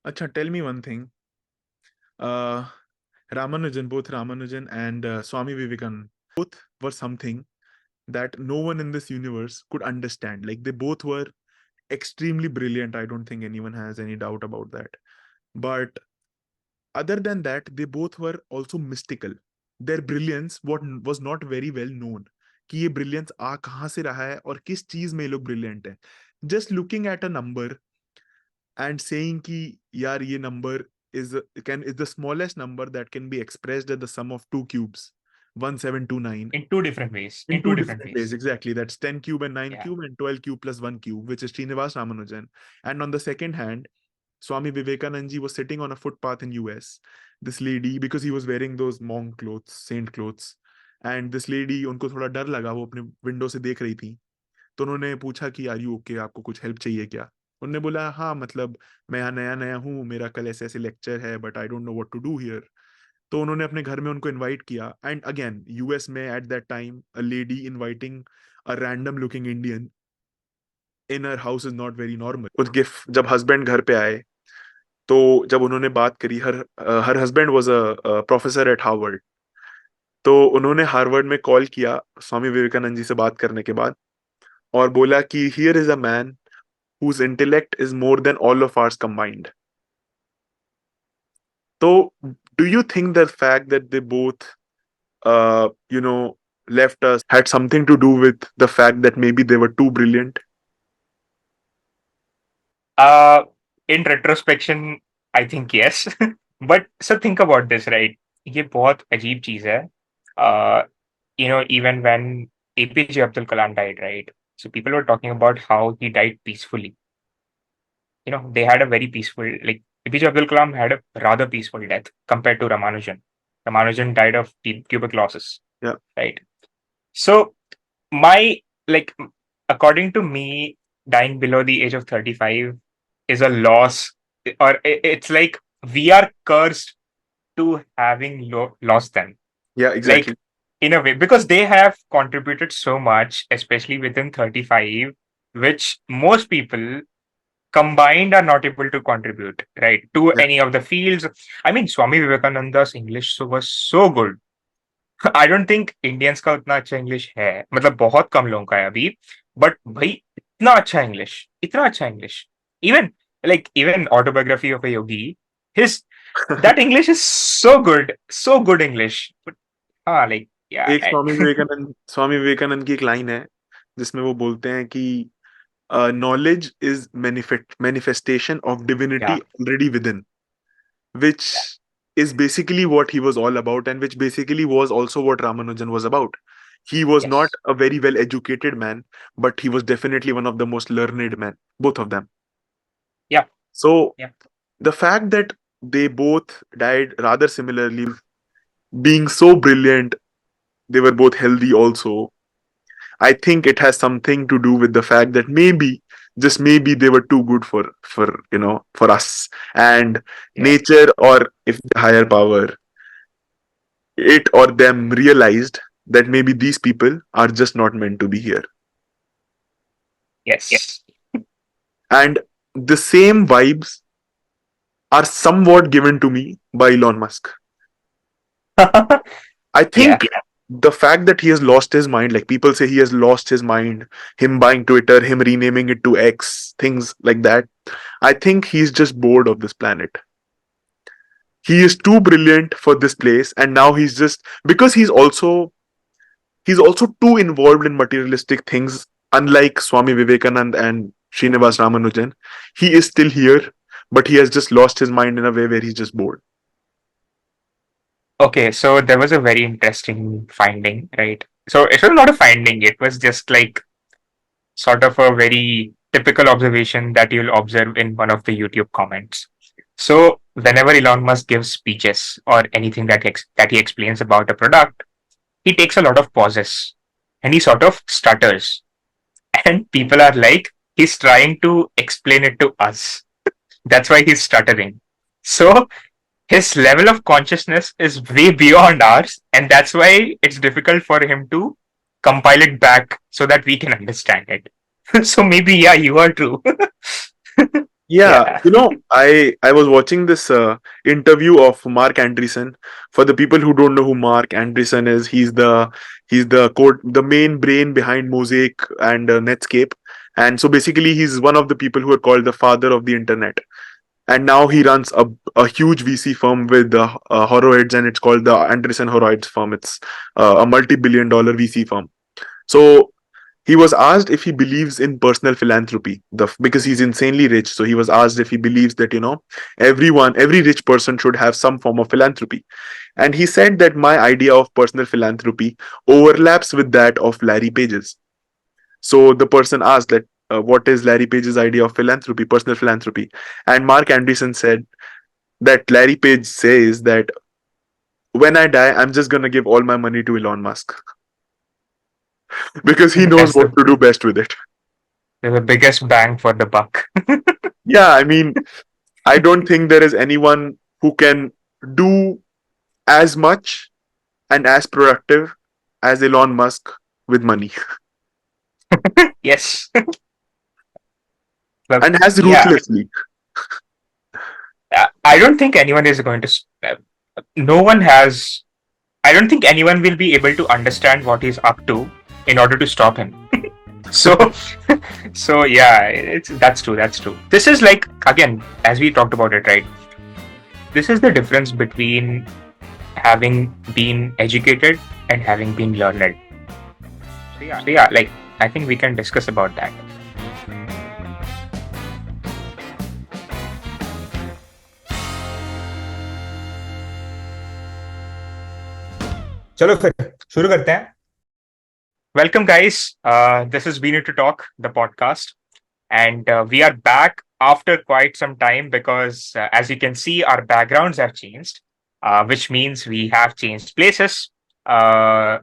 Acha, tell me one thing. Uh, Ramanujan, both Ramanujan and Swami Vivekananda, both were something that no one in this universe could understand. Like they both were extremely brilliant. I don't think anyone has any doubt about that. But other than that, they both were also mystical. Their brilliance what was not very well known. कि ये brilliance आ कहाँ से रहा है और किस चीज में ये लोग brilliant है. Just looking at a number and saying कि यार ये number is the smallest number that can be expressed as the sum of two cubes 1729 In two different ways. in In two two different different ways. ways. Exactly, that's 10 cube and 9 Yeah. cube and 12 cube plus 1 cube, which is Srinivas Ramanujan. And on the second hand, Swami Vivekananda ji was sitting on a footpath in US. This lady, because he was wearing those monk clothes, saint clothes, and this lady, उनको थोड़ा डर लगा, वो अपने window से देख रही थी. तो उन्होंने पूछा कि आर यू ओके, आपको कुछ हेल्प चाहिए क्या. उन्होंने बोला हाँ, मतलब मैं यहाँ नया नया हूँ, मेरा कल ऐसे ऐसे लेक्चर है, but I don't know what to do here. तो उन्होंने अपने घर में उनको इनवाइट किया. एंड अगेन यूएस में at that time a lady inviting a random looking Indian in her house is not very normal. कुछ गिफ्ट जब हस्बैंड घर पे आए, तो जब उन्होंने बात करी, her husband was a professor at Harvard. तो उन्होंने हार्वर्ड में कॉल किया स्वामी विवेकानंद जी से बात करने के बाद और बोला कि here is a man whose intellect is more than all of ours combined. So, do you think the fact that they both, you know, left us had something to do with the fact that maybe they were too brilliant? Uh, in retrospection, I think yes. But so think about this, right? ये बहुत अजीब चीज है. Uh, even when APJ Abdul Kalam died, right? So people were talking about how he died peacefully. They had a very peaceful, like APJ Abdul Kalam had a rather peaceful death compared to Ramanujan. Ramanujan died of tuberculosis, Yeah, right? So my like according to me, dying below the age of 35 is a loss, or it's like we are cursed to having lost them, yeah, like exactly. in a way, because they have contributed so much, especially within 35, which most people combined are not able to contribute, right, to Yeah, any of the fields. I mean, Swami Vivekananda's English was so good. I don't think Indians का उतना अच्छा English है, मतलब बहुत कम लोगों का है अभी. बट भाई इतना अच्छा इंग्लिश, इतना अच्छा English. Even even autobiography of a Yogi, his that English is so good English. But हाँ, लाइक या. एक स्वामी विवेकानंद की एक लाइन है जिसमें वो बोलते हैं कि knowledge is manifestation of divinity या already within, which is basically what he was all about, and which basically was also what Ramanujan was about. He was yes. not a very well educated man, but he was definitely one of the most learned men, both of them. या So या the fact that they both died rather similarly, being so brilliant, they were both healthy also. I think it has something to do with the fact that maybe, just maybe, they were too good for us, and या nature, or if the higher power, it or them realized that maybe these people are just not meant to be here. Yes. And the same vibes are somewhat given to me by Elon Musk. I या think the fact that he has lost his mind, like people say he has lost his mind, him buying Twitter, him renaming it to X, things like that. I think he's just bored of this planet. He is too brilliant for this place, and now he's just, because he's also too involved in materialistic things. Unlike Swami Vivekanand and Srinivas Ramanujan, he is still here, but he has just lost his mind in a way where he's just bored. Okay, so there was a very interesting finding, right? So it was not a finding, it was just like sort of a very typical observation that you'll observe in one of the YouTube comments. So whenever Elon Musk gives speeches or anything that he explains about a product, he takes a lot of pauses and he sort of stutters. And people are like, he's trying to explain it to us. That's why he's stuttering. So his level of consciousness is way beyond ours, and that's why it's difficult for him to compile it back so that we can understand it. So maybe, yeah, you are true. Yeah, Yeah. I was watching this interview of Mark Andreessen. For the people who don't know who Mark Andreessen is, the main brain behind Mosaic and Netscape, and so basically he's one of the people who are called the father of the internet. And now he runs a huge VC firm with Horoids, and it's called the Andreessen Horoids firm. It's a multi-billion-dollar VC firm. So he was asked if he believes in personal philanthropy, because he's insanely rich. So he was asked if he believes that every rich person should have some form of philanthropy, and he said that my idea of personal philanthropy overlaps with that of Larry Page's. So the person asked that, what is Larry Page's idea of philanthropy, personal philanthropy? And Mark Anderson said that Larry Page says that when I die, I'm just gonna give all my money to Elon Musk because he knows That's what to do best with it. the biggest bang for the buck. Yeah, I mean, I don't think there is anyone who can do as much and as productive as Elon Musk with money, Yes. But and as yeah, ruthlessly. I don't think anyone is going to. No one has. I don't think anyone will be able to understand what he's up to in order to stop him. So, so yeah, it's that's true. That's true. This is like, again, as we talked about it, right? This is the difference between having been educated and having been learned. So yeah, like I think we can discuss about that. चलो फिर शुरू करते हैं. Welcome, guys. This is We Need to Talk, the podcast, and we are back after quite some time because, as you can see, our backgrounds have changed, which means we have changed places. I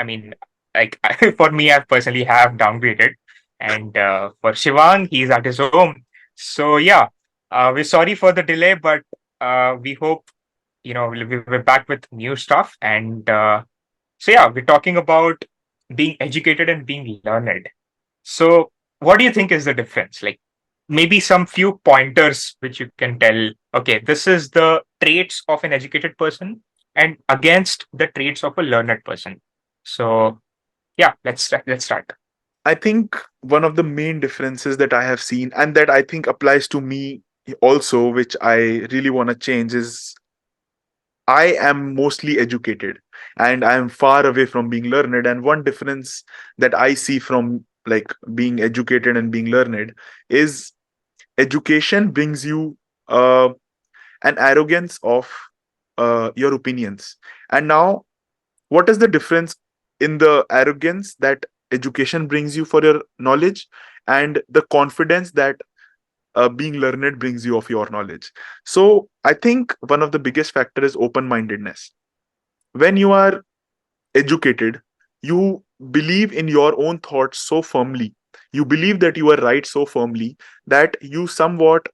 mean, like for me, I personally have downgraded, and for Shivang, he's at his home. So yeah, we're sorry for the delay, but we hope we're back with new stuff. And so yeah, we're talking about being educated and being learned. So, what do you think is the difference? Like, maybe some few pointers which you can tell. Okay, this is the traits of an educated person, and against the traits of a learned person. So, yeah, let's start. I think one of the main differences that I have seen and that I think applies to me also, which I really want to change, is I am mostly educated and I am far away from being learned. And one difference that I see from like being educated and being learned is education brings you an arrogance of your opinions. And now, what is the difference in the arrogance that education brings you for your knowledge and the confidence that being learned brings you of your knowledge? So I think one of the biggest factor is open-mindedness. When you are educated, you believe in your own thoughts so firmly, you believe that you are right so firmly, that you somewhat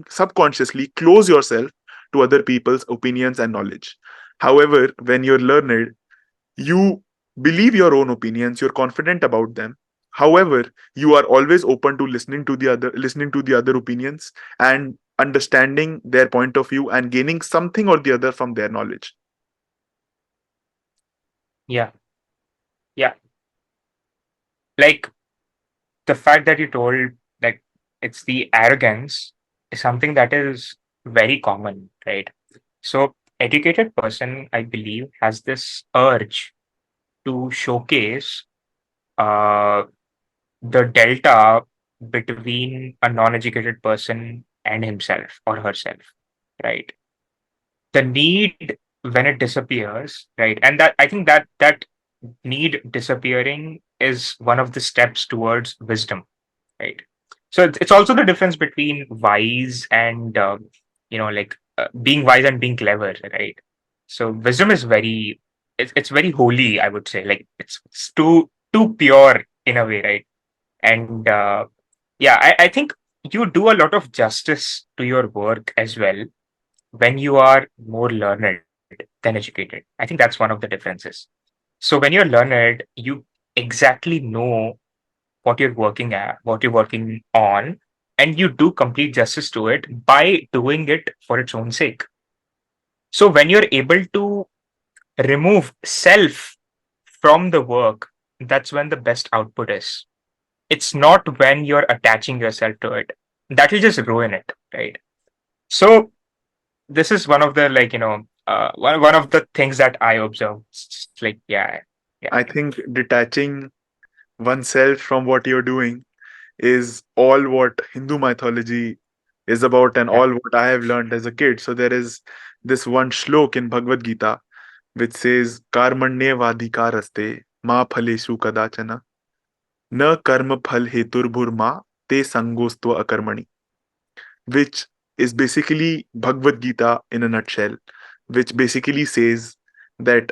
subconsciously close yourself to other people's opinions and knowledge. However, when you're learned, you believe your own opinions, you're confident about them. However, you are always open to listening to the other opinions and understanding their point of view and gaining something or the other from their knowledge. Yeah, yeah. Like the fact that you told, like, it's the arrogance is something that is very common, right? So, educated person, I believe, has this urge to showcase uh, the delta between a non-educated person and himself or herself, right? The need when it disappears, right? And that I think that need disappearing is one of the steps towards wisdom, right? So it's also the difference between wise and like being wise and being clever, right? So wisdom is it's very holy, I would say. Like it's too pure in a way, right? And yeah, I think you do a lot of justice to your work as well when you are more learned than educated. I think that's one of the differences. So when you're learned, you exactly know what you're working on, and you do complete justice to it by doing it for its own sake. So when you're able to remove self from the work, that's when the best output is. It's not when you're attaching yourself to it. That will just ruin it, right? So this is one of the one of the things that I observe. It's just like yeah. I think detaching oneself from what you're doing is all what Hindu mythology is about and Yeah. all what I have learned as a kid. So there is this one shlok in Bhagavad Gita which says karmanye vadhikaraste ma phaleshu kadachana na karma phal heturbhurma te sangostva akarmani, which is basically Bhagavad Gita in a nutshell, which basically says that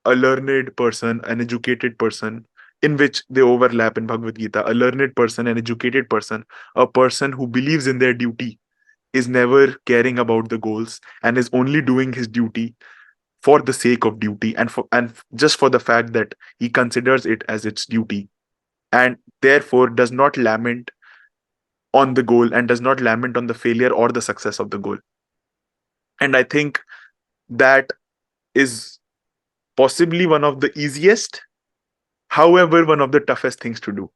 a learned person, an educated person, in which they overlap in Bhagavad Gita, a learned person, an educated person, a person who believes in their duty is never caring about the goals and is only doing his duty for the sake of duty and just for the fact that he considers it as its duty, and therefore does not lament on the goal and does not lament on the failure or the success of the goal. And I think that is possibly one of the easiest, however, one of the toughest things to do.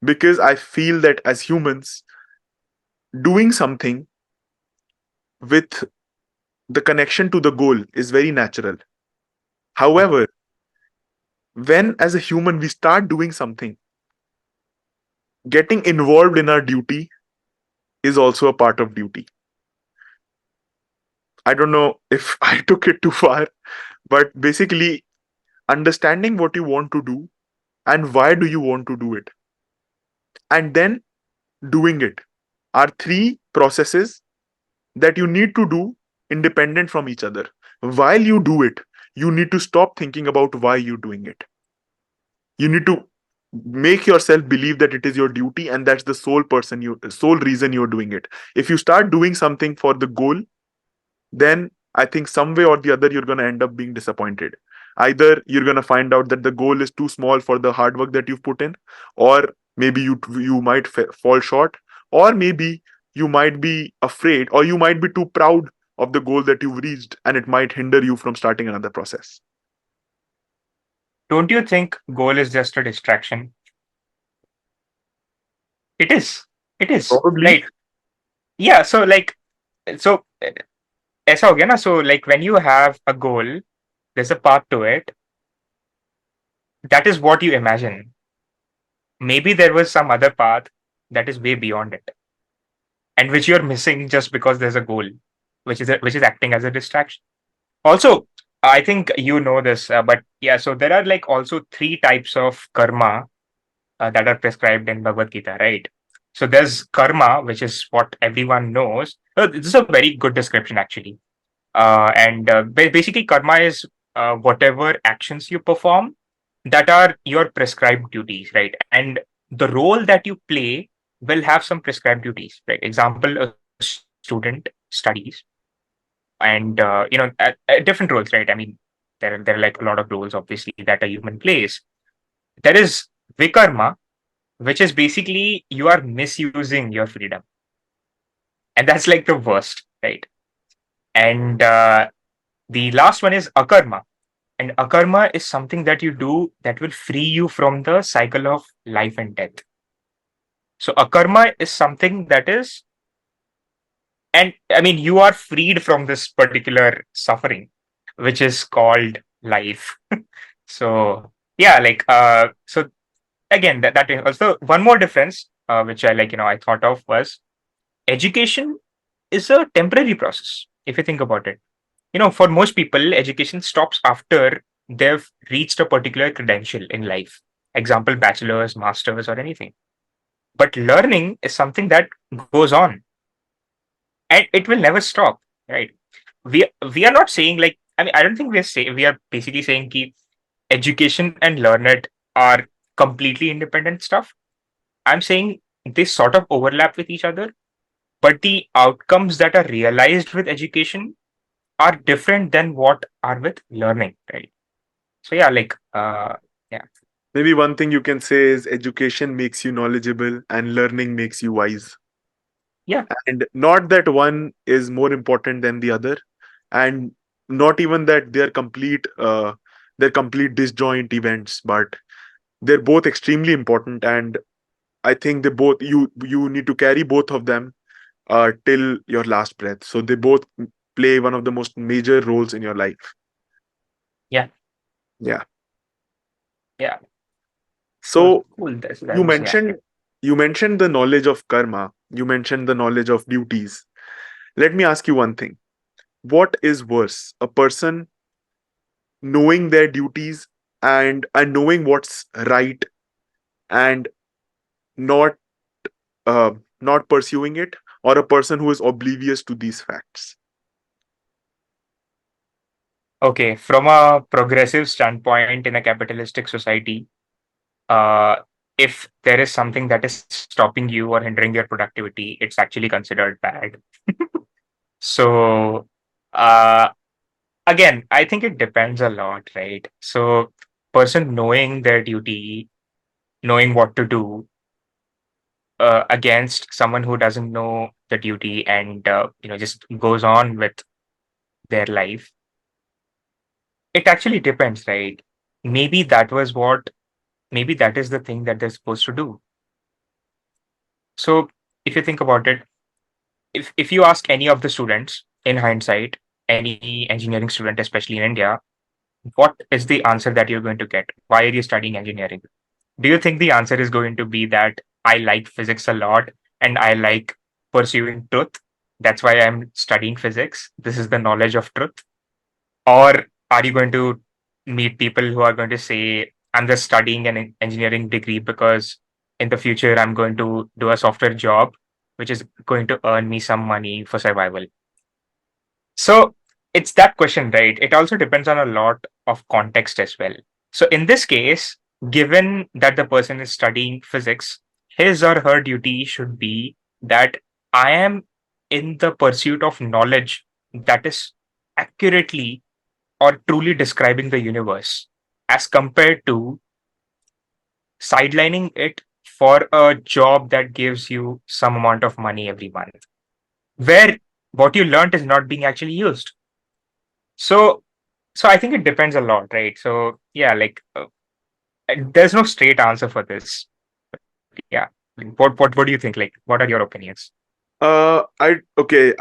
Because I feel that as humans, doing something with the connection to the goal is very natural. However, when as a human we start doing something, getting involved in our duty is also a part of duty. I don't know if I took it too far, but basically, understanding what you want to do and why do you want to do it, and then doing it are three processes that you need to do independent from each other. While you do it, you need to stop thinking about why you're doing it. You need to make yourself believe that it is your duty and that's the sole reason you're doing it. If you start doing something for the goal, then I think some way or the other you're going to end up being disappointed. Either you're going to find out that the goal is too small for the hard work that you've put in, or maybe you might fall short, or maybe you might be afraid, or you might be too proud of the goal that you've reached, and it might hinder you from starting another process. Don't you think goal is just a distraction? It is. It is. Probably. Right. Yeah. So ऐसा हो गया ना. So like when you have a goal, there's a path to it. That is what you imagine. Maybe there was some other path that is way beyond it, and which you're missing just because there's a goal, which is acting as a distraction. Also, I think you know this, but yeah. So there are like also three types of karma that are prescribed in Bhagavad Gita, right? So there's karma, which is what everyone knows. This is a very good description, actually. Basically, karma is whatever actions you perform that are your prescribed duties, right? And the role that you play will have some prescribed duties, right? Example, a student studies and at different roles, right? I mean, there are like a lot of roles, obviously, that a human plays. There is vikarma, which is basically you are misusing your freedom, and that's like the worst, right? And the last one is akarma, and akarma is something that you do that will free you from the cycle of life and death. So akarma is something that is, and I mean, you are freed from this particular suffering, which is called life. So yeah, so again, that is also one more difference, which I thought of was education is a temporary process. If you think about it, for most people, education stops after they've reached a particular credential in life. Example, bachelor's, master's, or anything. But learning is something that goes on and it will never stop, right? We are not saying like, I mean, I don't think we are basically saying ki education and learn it are completely independent stuff. I'm saying they sort of overlap with each other, but the outcomes that are realized with education are different than what are with learning, right? So yeah, yeah. Maybe one thing you can say is education makes you knowledgeable and learning makes you wise. Yeah. And not that one is more important than the other, and not even that they're complete disjoint events, but they're both extremely important. And I think they both, you need to carry both of them till your last breath. So they both play one of the most major roles in your life. Yeah. Yeah. Yeah. Cool. So Cool. That you was, yeah. mentioned you mentioned the knowledge of karma. You mentioned the knowledge of duties. Let me ask you one thing. What is worse, a person knowing their duties and knowing what's right and not uh, not pursuing it, or a person who is oblivious to these facts? Okay. From a progressive standpoint in a capitalistic society, uh, if there is something that is stopping you or hindering your productivity, it's actually considered bad. So, uh, again, I think it depends a lot, right? So, person knowing their duty, knowing what to do, against someone who doesn't know the duty and just goes on with their life. It actually depends, right? Maybe that was what. Maybe that is the thing that they're supposed to do. So, if you think about it, if you ask any of the students in hindsight, any engineering student, especially in India, what is the answer that you're going to get? Why are you studying engineering? Do you think the answer is going to be that I like physics a lot and I like pursuing truth? That's why I'm studying physics. This is the knowledge of truth. Or are you going to meet people who are going to say, I'm just studying an engineering degree because in the future I'm going to do a software job, which is going to earn me some money for survival? So it's that question, right? It also depends on a lot of context as well. So in this case, given that the person is studying physics, his or her duty should be that I am in the pursuit of knowledge that is accurately or truly describing the universe, as compared to sidelining it for a job that gives you some amount of money every month, where what you learned is not being actually used. So, so I think it depends a lot, right? So, yeah, and there's no straight answer for this. Yeah, what do you think? Like, what are your opinions? I okay.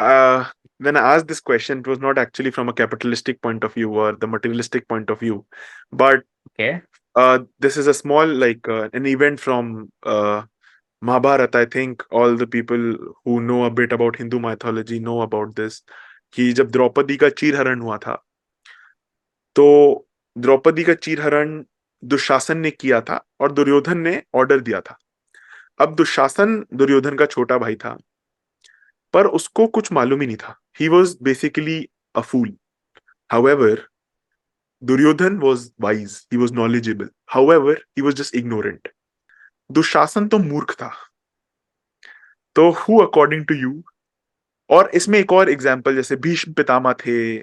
When I asked this question, it was not actually from a capitalistic point of view or the materialistic point of view, but Okay, this is a small, like an event from Mahabharata. I think all the people who know a bit about Hindu mythology know about this. कि जब द्रौपदी का चीरहरण हुआ था, तो द्रौपदी का चीरहरण दुशासन ने किया था और दुर्योधन ने ऑर्डर दिया था. अब दुशासन दुर्योधन का छोटा भाई था, पर उसको कुछ मालूम ही नहीं था. He was basically a fool. However, Duryodhan was wise. He was knowledgeable. However, he was just ignorant. Dushasan तो मूर्ख था. तो who according to you? और इसमें एक और एग्जाम्पल, जैसे भीष्म पितामह थे,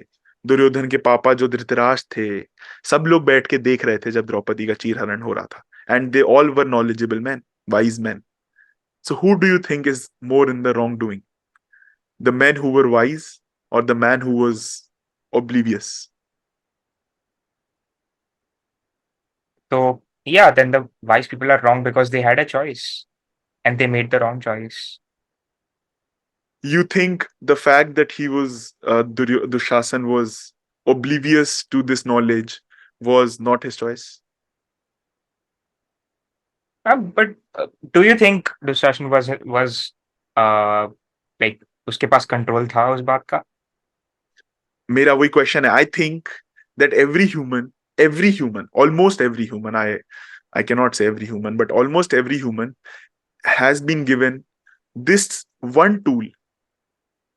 दुर्योधन के पापा जो धृतराष्ट्र थे, सब लोग बैठ के देख रहे थे जब द्रौपदी का चीरहरण हो रहा था. And they all were knowledgeable man, wise man. So who do you think is more in the wrong doing, the men who were wise or the man who was oblivious? so yeah, then the wise people are wrong because they had a choice and they made the wrong choice. You think the fact that he was Dushasan was oblivious to this knowledge was not his choice? But do you think Dushyashan was uh like उसके पास control था उस बात का? मेरा वही question है. I think that every human, almost every human, I cannot say every human, but almost every human has been given this one tool,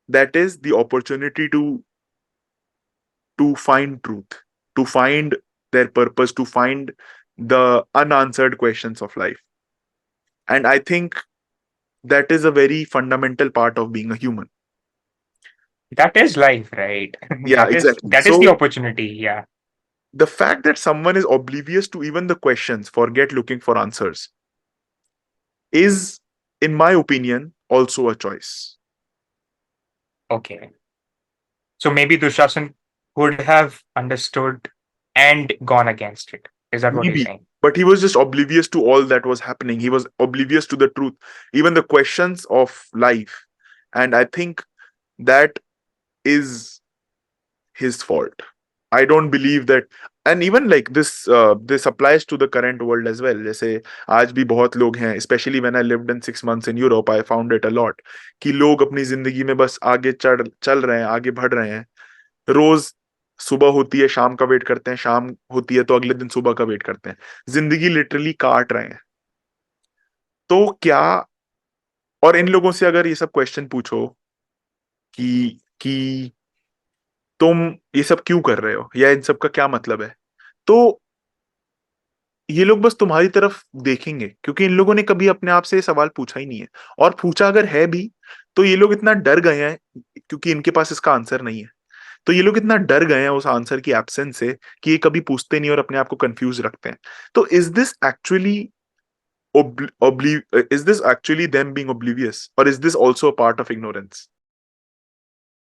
that is the opportunity to find truth, to find their purpose, to find the unanswered questions of life. And I think that is a very fundamental part of being a human. That is life, right? Yeah, exactly. That is the So opportunity. Yeah. the fact that someone is oblivious to even the questions, forget looking for answers, is, in my opinion, also a choice. Okay. So maybe Dushasan would have understood and gone against it. Is that what you're Maybe, saying? but he was just oblivious to all that was happening. He was oblivious to the truth, even the questions of life. And I think that is his fault. I don't believe that. And even like this applies to the current world as well. जैसे आज भी बहुत लोग हैं, especially when I lived in 6 months in Europe, I found it a lot, कि लोग अपनी जिंदगी में बस आगे चल रहे हैं, आगे बढ़ रहे हैं. रोज सुबह होती है, शाम का वेट करते हैं, शाम होती है तो अगले दिन सुबह का वेट करते हैं. जिंदगी लिटरली काट रहे हैं. तो क्या, और इन लोगों से अगर ये सब क्वेश्चन पूछो कि तुम ये सब क्यों कर रहे हो या इन सब का क्या मतलब है, तो ये लोग बस तुम्हारी तरफ देखेंगे, क्योंकि इन लोगों ने कभी अपने आप से ये सवाल पूछा ही नहीं है. और पूछा अगर है भी, तो ये लोग इतना डर गए हैं क्योंकि इनके पास इसका आंसर नहीं है. तो ये लोग इतना डर गए हैं उस आंसर की एब्सेंस से कि ये कभी पूछते नहीं और अपने आप को कंफ्यूज रखते हैं. तो is this actually them being oblivious, or is this also a part of ignorance?